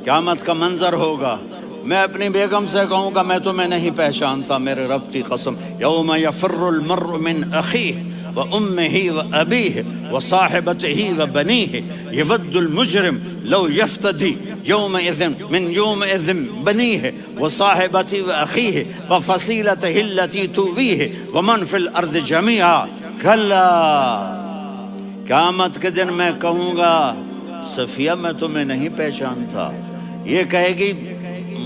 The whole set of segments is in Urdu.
قیامت کا منظر ہوگا، میں اپنی بیگم سے کہوں گا میں تمہیں نہیں پہچانتا، میرے رب کی قسم، یوم یفر المرء من اخیہ وامہ وابیہ وصاحبتہ وبنیہ یود المجرم لو یفتدی یومئذ من یومئذ بنیہ وصاحبتہ واخیہ وفصیلتہ التی تؤویہ ومن فی الارض جمیعا کلا، قیامت کے دن میں کہوں گا صفیہ میں تمہیں نہیں پہچانتا، یہ کہے گی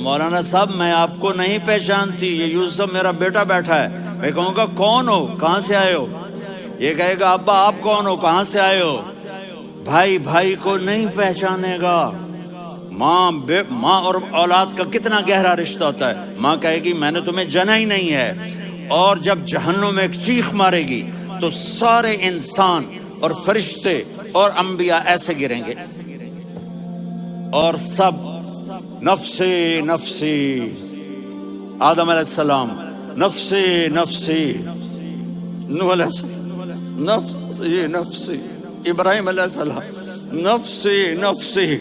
مولانا صاحب میں آپ کو نہیں پہچانتی، یہ یوسف میرا بیٹا بیٹھا ہے، میں کہوں گا کون ہو، کہاں سے آئے ہو، یہ کہے گا ابا آپ کون ہو، کہاں سے آئے ہو، بھائی بھائی کو نہیں پہچانے گا، ماں اور اولاد کا کتنا گہرا رشتہ ہوتا ہے، ماں کہے گی میں نے تمہیں جنا ہی نہیں ہے، اور جب جہنم میں ایک چیخ مارے گی تو سارے انسان اور فرشتے اور انبیاء ایسے گریں گے اور سب نفسی نفسی، آدم علیہ السلام نفسی نفسی، نوح علیہ السلام نفسی نفسی، ابراہیم علیہ السلام نفسی نفسی،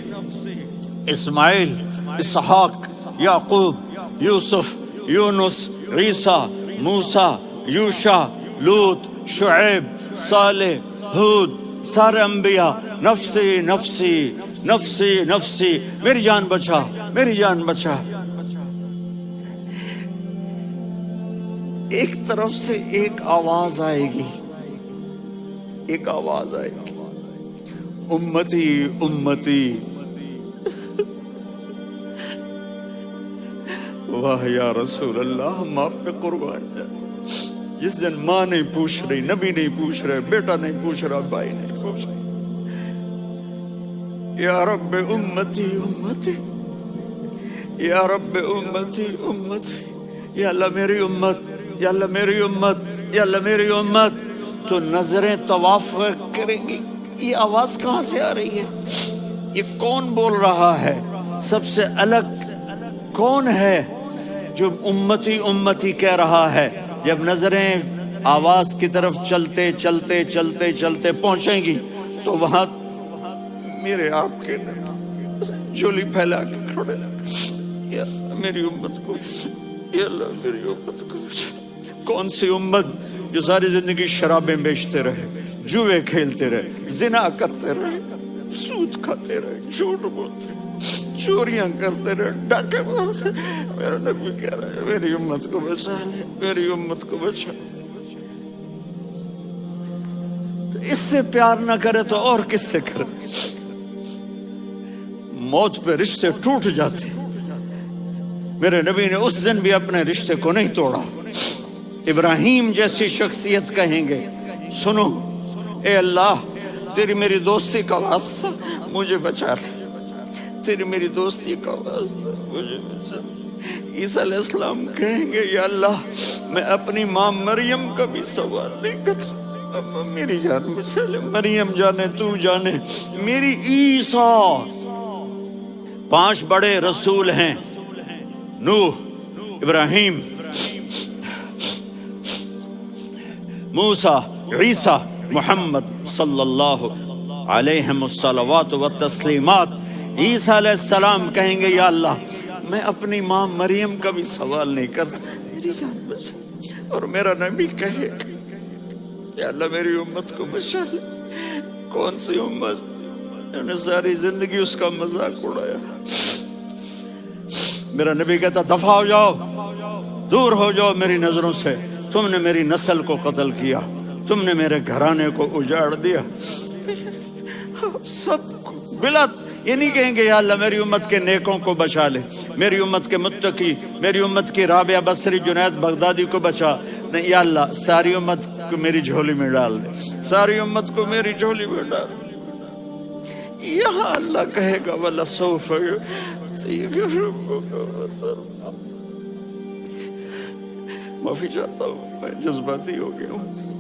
اسماعیل، اسحاق، یعقوب، یوسف، یونس، عیسیٰ، موسیٰ، یوشع، لوط، شعیب، صالح، ہود، سارے انبیاء نفسی نفسی نفسی نفسی، میری جان بچا میری جان بچا۔ ایک طرف سے ایک آواز آئے گی، ایک آواز آئے گی، امتی امتی، واہ یا رسول اللہ ہم آپ پہ قربان جائیں۔ جس دن ماں نہیں پوچھ رہی، نبی نہیں پوچھ رہے، بیٹا نہیں پوچھ رہا، بھائی نہیں پوچھ رہا، یا رب امتی امتی، یا رب امتی امتی، یا اللہ میری امت، یا اللہ میری امت، یا اللہ میری امت، تو نظریں طواف کریں گی، یہ آواز کہاں سے آ رہی ہے، یہ کون بول رہا ہے، سب سے الگ کون ہے جو امتی امتی کہہ رہا ہے؟ جب نظریں آواز کی طرف چلتے چلتے چلتے چلتے پہنچیں گی تو وہاں میرے آپ کے جھولی پھیلا کے کھڑے، یا میری امت کو، یا اللہ میری امت کو۔ کون سی امت جو ساری زندگی شرابیں بیچتے رہے، جوئے کھیلتے رہے، زنا کرتے رہے، سود کھاتے رہے، جھوٹ بولتے، چوریاں کرتے رہے، ڈاکے مارتے، میرا نبی کہہ رہا ہے میری امت کو بچا لے، میری امت کو بچا۔ تو اس سے پیار نہ کرے تو اور کس سے کرے؟ موت پہ رشتے ٹوٹ جاتے، میرے نبی نے اس دن بھی اپنے رشتے کو نہیں توڑا۔ ابراہیم جیسی شخصیت کہیں گے سنو اے اللہ تیری میری دوستی کا واسطہ مجھے بچا لے، تیری میری دوستی کا واسطہ مجھے بچا لے۔ عیسیٰ علیہ السلام کہیں گے یا اللہ میں اپنی ماں مریم کا بھی سوال نہیں کرتا، میری جان بچا لے، مریم جانے تو جانے میری عیسیٰ۔ 5 بڑے رسول ہیں، نوح، ابراہیم، موسیٰ، عیسیٰ، محمد صلی اللہ علیہ الصلوات والتسلیمات۔ عیسیٰ علیہ السلام کہیں گے یا اللہ میں اپنی ماں مریم کا بھی سوال نہیں کرتا، میری جان بچا۔ اور میرا نبی کہے یا اللہ میری امت کو بچا لے۔ کون سی امت انہوں نے ساری زندگی اس کا مذاق اڑایا؟ میرا نبی کہتا دفع ہو جاؤ، دور ہو جاؤ میری نظروں سے، تم نے میری نسل کو قتل کیا، تم نے میرے گھرانے کو اجاڑ دیا۔ سب بلا یہ نہیں کہیں گے یا اللہ میری امت کے نیکوں کو بچا لے، میری امت کے متقی، میری امت کی رابعہ بصری، جنید بغدادی کو بچا، نہیں یا اللہ ساری امت کو میری جھولی میں ڈال دے، ساری امت کو میری جھولی میں ڈال دے۔ یہاں اللہ کہے گا وَلَسَوْفَ يُعْطِيكَ رَبُّكَ فَتَرْضَىٰ۔ معافی چاہتا ہوں میں جذباتی ہو گیا ہوں۔